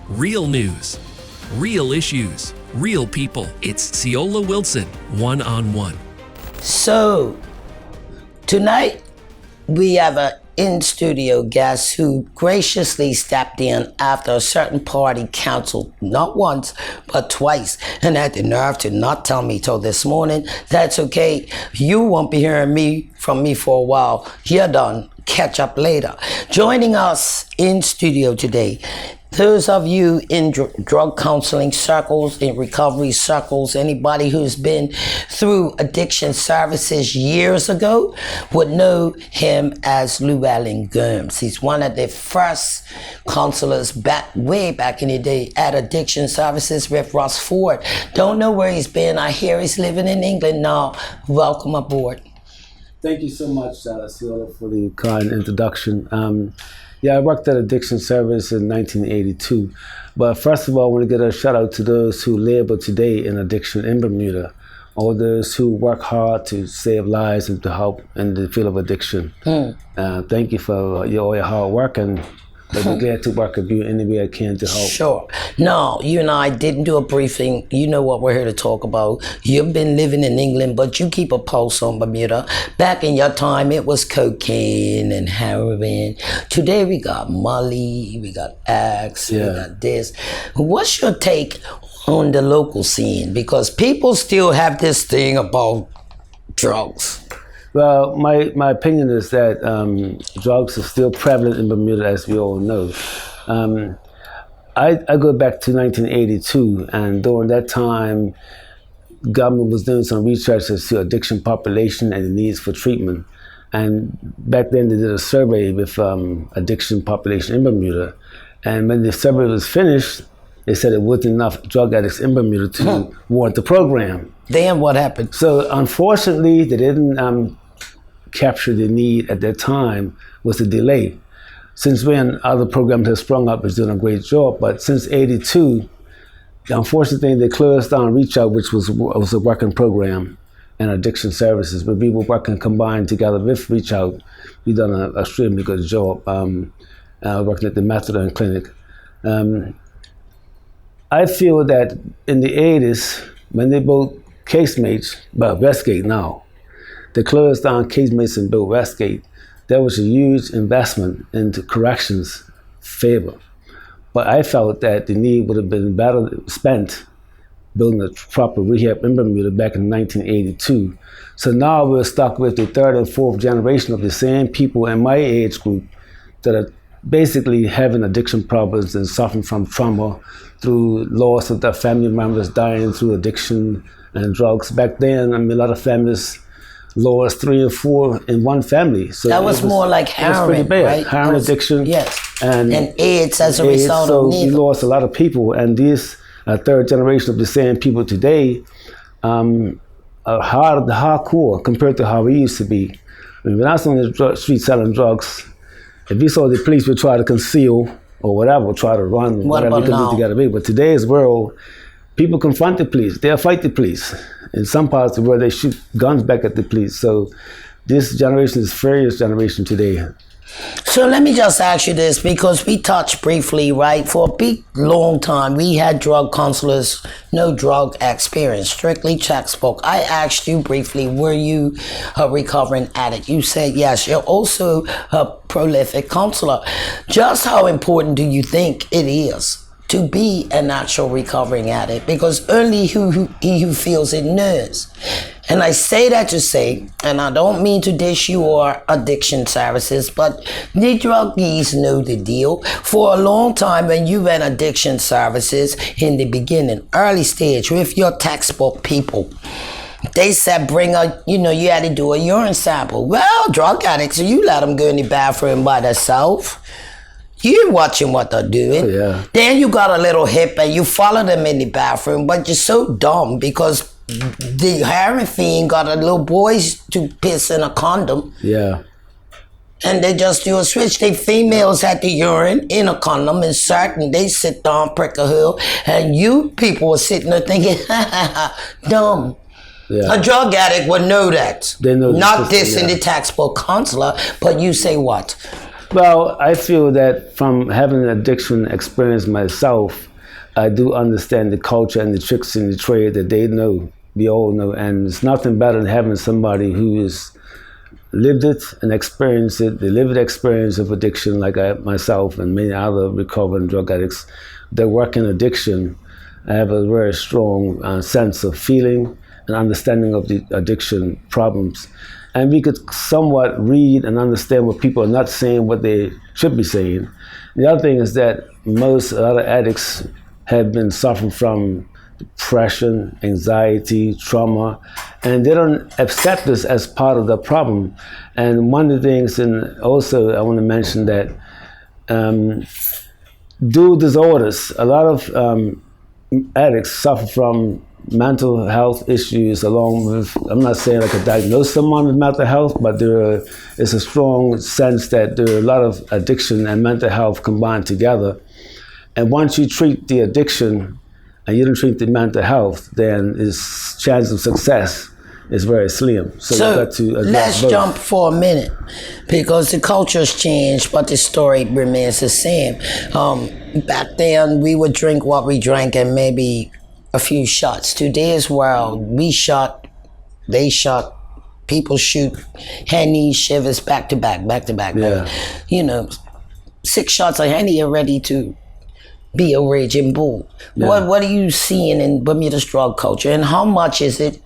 Real news, real issues, real people. It's Ceola Wilson, one-on-one. So, tonight we have an in-studio guest who graciously stepped in after a certain party canceled not once, but twice, and had the nerve to not tell me till this morning. That's okay. You won't be hearing from me for a while. You're done. Catch up later. Joining us in studio today, those of you in drug counseling circles, in recovery circles, anybody who's been through addiction services years ago would know him as Llewellyn Gomes. He's one of the first counselors way back in the day at addiction services with Russ Ford. Don't know where he's been. I hear he's living in England now. Welcome aboard. Thank you so much, Ceola, for the kind introduction. I worked at Addiction Service in 1982. But first of all, I want to get a shout out to those who labor today in addiction in Bermuda, all those who work hard to save lives and to help in the field of addiction. Thank you for all your hard work, and I'll be glad to work with you any way I can to help. Sure. No, you and I didn't do a briefing. You know what we're here to talk about. You've been living in England, but you keep a pulse on Bermuda. Back in your time, it was cocaine and heroin. Today, we got Molly, we got Axe, we got this. What's your take on the local scene? Because people still have this thing about drugs. Well, my opinion is that drugs are still prevalent in Bermuda, as we all know. I go back to 1982, and during that time, government was doing some research as to addiction population and the needs for treatment. And back then, they did a survey with addiction population in Bermuda. And when the survey was finished, they said it wasn't enough drug addicts in Bermuda to warrant the program. Then what happened? So unfortunately, they didn't capture the need at that time. Was a delay. Since when other programs have sprung up, is doing a great job. But since '82, the unfortunate thing, they closed down Reach Out, which was a working program in addiction services, but we were working combined together with Reach Out. We've done an extremely good job working at the Methadone clinic. I feel that in the '80s, when they both casemates, well, Westgate now, they closed down casemates and built Westgate. There was a huge investment into corrections favor. But I felt that the need would have been better spent building a proper rehab in Bermuda back in 1982. So now we're stuck with the third and fourth generation of the same people in my age group that are basically having addiction problems and suffering from trauma through loss of their family members, dying through addiction and drugs. Back then, a lot of families lost 3 or 4 in one family. So that was more like heroin, pretty bad. right? Heroin addiction. Yes. And AIDS as a result so of neither. we lost a lot of people, and this third generation of the same people today are hardcore compared to how we used to be. I mean, when I was on the street selling drugs, if you saw the police would try to conceal or whatever, try to run, whatever you could do to get away. But today's world, people confront the police. They'll fight the police. In some parts of the world, they shoot guns back at the police. So this generation is furious generation today. So let me just ask you this, because we touched briefly, right? For a big, long time, we had drug counselors, no drug experience, strictly textbook. I asked you briefly, were you a recovering addict? You said yes. You're also a prolific counselor. Just how important do you think it is to be a natural recovering addict? Because only he who feels it knows. And I say that to say, and I don't mean to dish you or addiction services, but the druggies know the deal. For a long time, when you ran addiction services in the beginning, early stage, with your textbook people, they said you had to do a urine sample. Well, drug addicts, you let them go in the bathroom by themselves. You're watching what they're doing. Oh, yeah. Then you got a little hip and you follow them in the bathroom, but you're so dumb because the heroin fiend got a little boys to piss in a condom. Yeah. And they just do a switch. They females had the urine in a condom, insert, and they sit down, prick a heel, and you people were sitting there thinking, dumb. Yeah. A drug addict would know that. They know not this in the textbook counselor, but you say what? Well, I feel that from having an addiction experience myself, I do understand the culture and the tricks in the trade that they know, we all know, and it's nothing better than having somebody who has lived it and experienced it, the lived experience of addiction, like myself and many other recovering drug addicts that work in addiction. I have a very strong sense of feeling and understanding of the addiction problems. And we could somewhat read and understand what people are not saying, what they should be saying. The other thing is that a lot of addicts have been suffering from depression, anxiety, trauma, and they don't accept this as part of the problem. And one of the things, and also I want to mention that dual disorders, a lot of addicts suffer from mental health issues along with, I'm not saying I could diagnose someone with mental health, but there is a strong sense that there are a lot of addiction and mental health combined together. And once you treat the addiction and you don't treat the mental health, then its chance of success is very slim. So you've got to let's both. jump for a minute, because the culture's changed, but the story remains the same. Back then, we would drink what we drank and maybe a few shots. Today's world, we shot, they shot, people shoot Henny, Shivers back to back. Yeah. You know, 6 shots of Henny are ready to be a raging bull. Yeah. What are you seeing in Bermuda's drug culture, and how much is it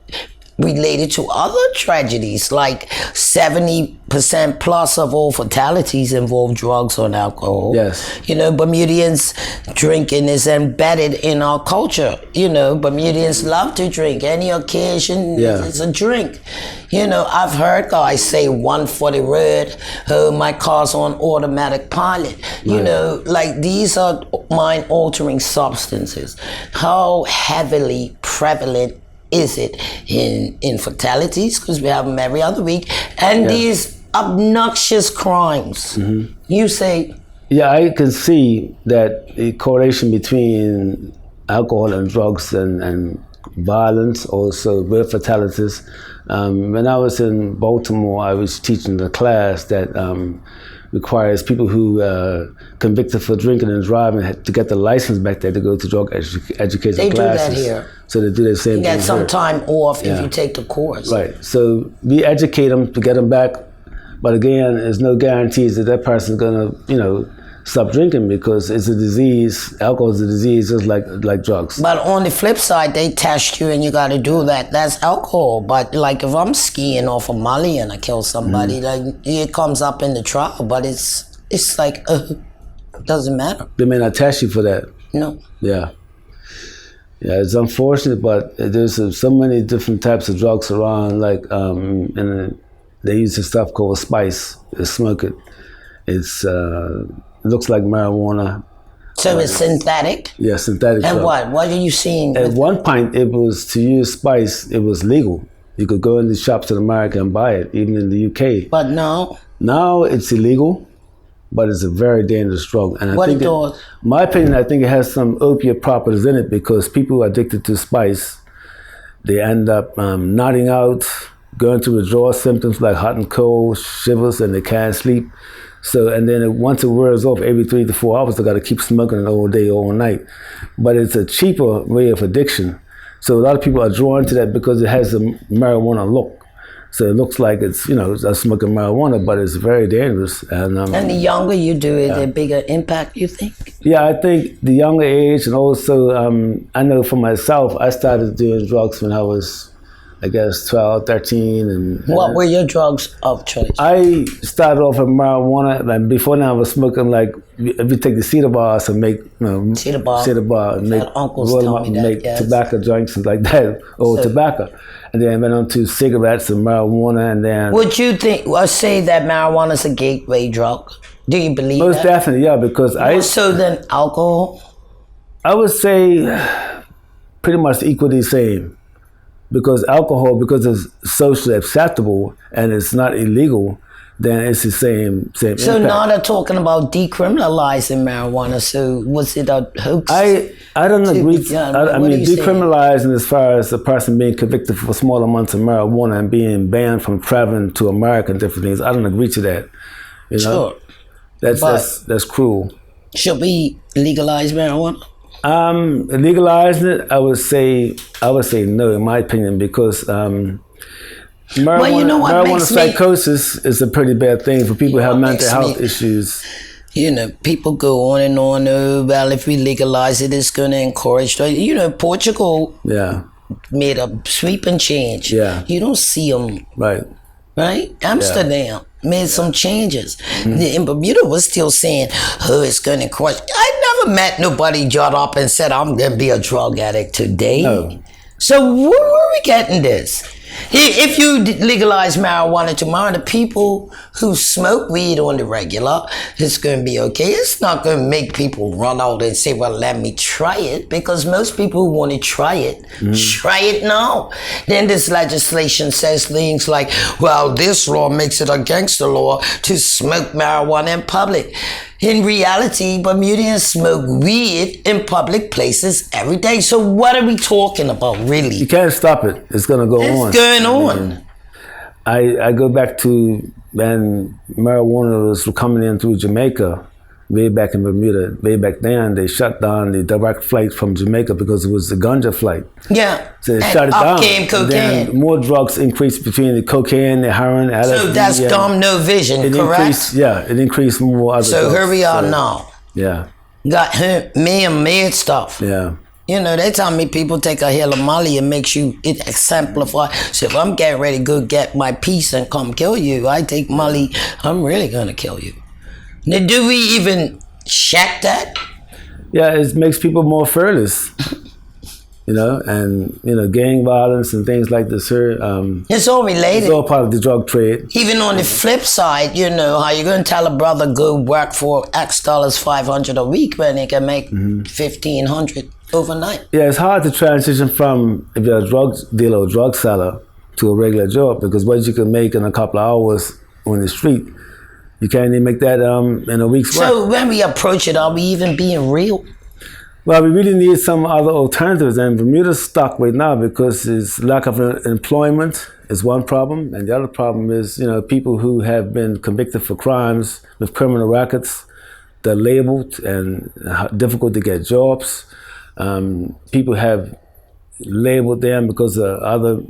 related to other tragedies? Like 70% plus of all fatalities involve drugs or alcohol. Yes. You know, Bermudians drinking is embedded in our culture. You know, Bermudians love to drink. Any occasion is a drink. You know, I've heard guys say one for the road, oh, my car's on automatic pilot. You know, like these are mind-altering substances. How heavily prevalent is it in fatalities, because we have them every other week, and these obnoxious crimes? You say? Yeah, I can see that the correlation between alcohol and drugs and violence, also with fatalities. When I was in Baltimore, I was teaching a class that requires people who convicted for drinking and driving to get the license back there to go to drug education classes. They do that here. So they do the same thing. You get some here. time off if you take the course. Right. So we educate them to get them back, but again, there's no guarantees that that person's gonna, stop drinking, because it's a disease. Alcohol is a disease, just like drugs. But on the flip side, they test you and you got to do that. That's alcohol. But like if I'm skiing off a Molly and I kill somebody, like it comes up in the trial, but it's like doesn't matter. They may not test you for that. No. Yeah. Yeah, it's unfortunate, but there's so many different types of drugs around. Like, and they use this stuff called spice. They smoke it. It looks like marijuana. So it's synthetic? Yeah, synthetic. And drug. what are you seeing? At one point, it was to use spice. It was legal. You could go in the shops in America and buy it, even in the UK. But no. Now it's illegal, but it's a very dangerous drug. And my opinion, I think it has some opiate properties in it, because people who are addicted to spice, they end up nodding out, going through withdrawal symptoms like hot and cold, shivers, and they can't sleep. So, and then once it wears off, every 3 to 4 hours, they got to keep smoking it all day, all night. But it's a cheaper way of addiction. So a lot of people are drawn to that because it has a marijuana look. So it looks like it's, it's smoking marijuana, but it's very dangerous. And the younger you do it, the bigger impact, you think? Yeah, I think the younger age, and also I know for myself, I started doing drugs when I was, 12, 13. What were your drugs of choice? I started off with marijuana, and before now I was smoking, like, if you take the cedar bars and make, cedar bar, and make, make tobacco joints and like that, or tobacco. And then I went on to cigarettes and marijuana, and then... Would you think, or say that marijuana is a gateway drug? Do you believe Most definitely, yeah, because More so than alcohol? I would say pretty much equally the same. Because alcohol, because it's socially acceptable and it's not illegal, then it's the same So impact. now they're talking about decriminalizing marijuana. So was it a hoax? I don't agree. I mean, decriminalizing as far as a person being convicted for small amounts of marijuana and being banned from traveling to America and different things, I don't agree to that. Sure. That's cruel. Should we legalize marijuana? Legalizing it, I would say no, in my opinion, because marijuana, you know what marijuana makes psychosis is a pretty bad thing for people who have mental health issues. You know, people go on and on. Oh, well, if we legalize it, it's going to encourage. You know, Portugal made a sweeping change. Yeah, you don't see them. Right. Amsterdam made some changes. In Bermuda was still saying, oh, it's going to encourage. I never met nobody got up and said, I'm going to be a drug addict today. No. So where are we getting this? If you legalize marijuana tomorrow, the people who smoke weed on the regular, it's going to be okay. It's not going to make people run out and say, well, let me try it, because most people who want to try it now. Then this legislation says things like, well, this law makes it a gangster law to smoke marijuana in public. In reality, Bermudians smoke weed in public places every day. So what are we talking about, really? You can't stop it. It's going to go on. It's going on. I go back to when marijuana was coming in through Jamaica, way back in Bermuda. Way back then, they shut down the direct flight from Jamaica because it was the ganja flight. Yeah. So they shut it down. Came cocaine. Then more drugs increased between the cocaine, the heroin, LSD. So that's dumb, no vision, correct? It increased more other drugs. So here we are now. Yeah. Got man-made stuff. Yeah. You know, they tell me people take a hill of Molly and makes you, it exemplify. So if I'm getting ready to go get my piece and come kill you, I take Molly, I'm really going to kill you. Now, do we even check that? Yeah, it makes people more fearless. You know, and, you know, gang violence and things like this here. It's all related. It's all part of the drug trade. Even on the flip side, you know, how you going to tell a brother go work for X dollars, $500 a week when he can make $1,500 overnight? Yeah, it's hard to transition from, if you're a drug dealer or drug seller, to a regular job, because what you can make in a couple of hours on the street, you can't even make that in a week's work. So when we approach it, are we even being real? Well, we really need some other alternatives, and Bermuda's stuck right now because its lack of employment is one problem, and the other problem is, you know, people who have been convicted for crimes with criminal records, they're labeled and difficult to get jobs. People have labeled them because of other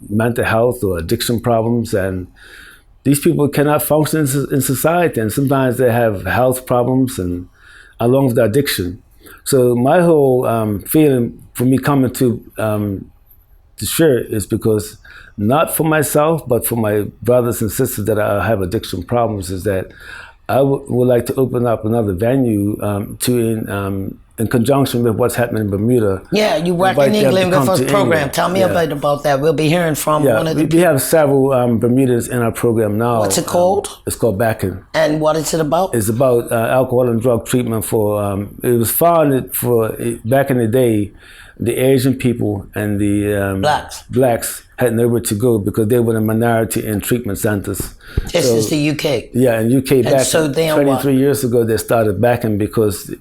mental health or addiction problems, and these people cannot function in society, and sometimes they have health problems and along with the addiction. So my whole feeling for me coming to share is because, not for myself, but for my brothers and sisters that have addiction problems, is that I would like to open up another venue in conjunction with what's happening in Bermuda. Yeah, you work in England with us program. Tell me about that. We'll be hearing from one of the we have several Bermudans in our program now. What's it called? It's called Backing. And what is it about? It's about alcohol and drug treatment for, it was founded for, back in the day, the Asian people and the blacks had nowhere to go because they were the minority in treatment centers. This is the UK. Yeah, in UK back so 23 years ago, they started Backing because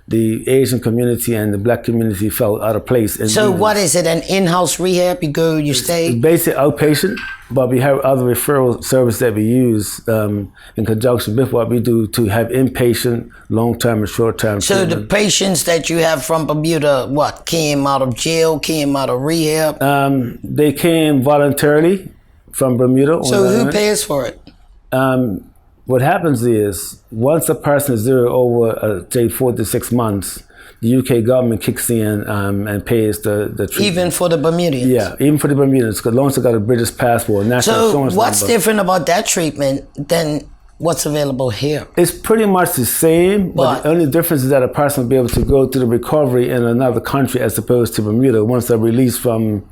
the Asian community and the black community felt out of place. So what is it, an in-house rehab? You go, you stay? It's basic outpatient, but we have other referral service that we use in conjunction with what we do to have inpatient, long-term and short-term treatment. So the patients that you have from Bermuda, what, came out of jail, came out of rehab? They came voluntarily from Bermuda. So who pays for it? What happens is, once a person is there over, say, 4 to 6 months, the UK government kicks in and pays the treatment. Even for the Bermudians? Yeah, even for the Bermudians, as long as they got a British passport, national insurance So what's number. different about that treatment than what's available here? It's pretty much the same, but the only difference is that a person will be able to go to the recovery in another country as opposed to Bermuda once they're released from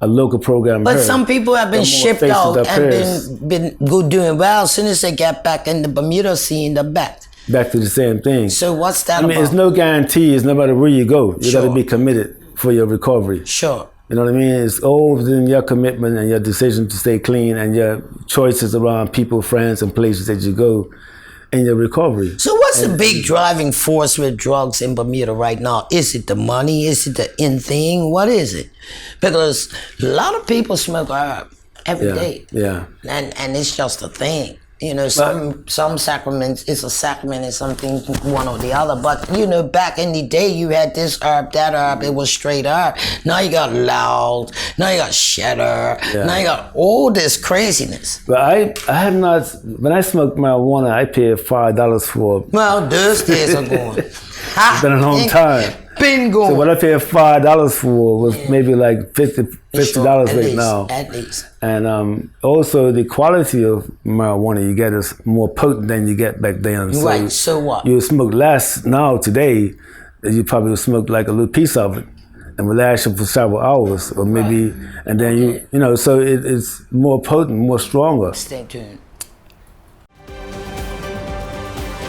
a local program. But some people have been shipped out and been good doing well. As soon as they get back in the Bermuda scene, they're back. Back to the same thing. So what's that about? I mean, it's no guarantees no matter where you go. You got to be committed for your recovery. Sure. You know what I mean? It's all within your commitment and your decision to stay clean and your choices around people, friends, and places that you go in your recovery. So what's the big driving force with drugs in Bermuda right now? Is it the money? Is it the in thing? What is it? Because a lot of people smoke herb every day. Yeah. And it's just a thing. You know, some sacraments, it's a sacrament, it's something one or the other. But, you know, back in the day, you had this herb, that herb, it was straight herb. Now you got loud, now you got cheddar, now you got all this craziness. But I have not, when I smoked marijuana, I paid $5 for. Well, those days are gone. It's been a long time. Been gone. So what I paid $5 for was maybe like $50 right now. At least. And also the quality of marijuana you get is more potent than you get back then. So right, so what? You smoke less now today, you probably would smoke like a little piece of it and would last you for several hours or maybe, and then you know, so it's more potent, more stronger. Stay tuned.